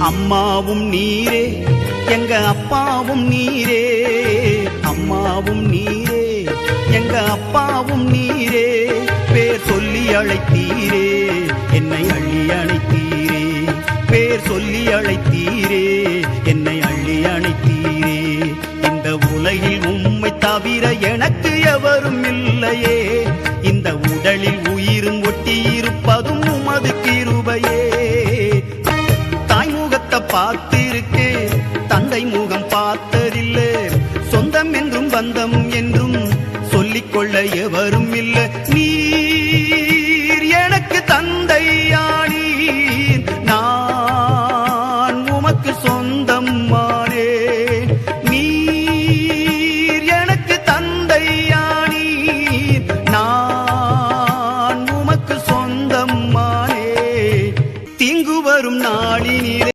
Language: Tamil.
அம்மாவும் நீரே எங்க அப்பாவும் நீரே, அம்மாவும் நீரே எங்க அப்பாவும் நீரே. பேர் சொல்லி அழைத்தீரே என்னை அள்ளி அணைத்தீரே, பேர் சொல்லி அழைத்தீரே என்னை அள்ளி அணைத்தீரே. இந்த உலகில் உம்மை தவிர எனக்கு எவரும் இல்லையே, இந்த உடலில் உயிரும் ஒட்டியிருப்பதும் உமது கிருபையே. தாய்முகத்தை பார்த்திருக்கேன், தந்தை முகம் பார்த்ததில்லை, சொந்தம் என்றும் பந்தம் என்றும் சொல்லிக்கொள்ள எவரும் இல்லை. நீர் எனக்கு தந்தையானீர், நான் உமக்கு சொந்தம்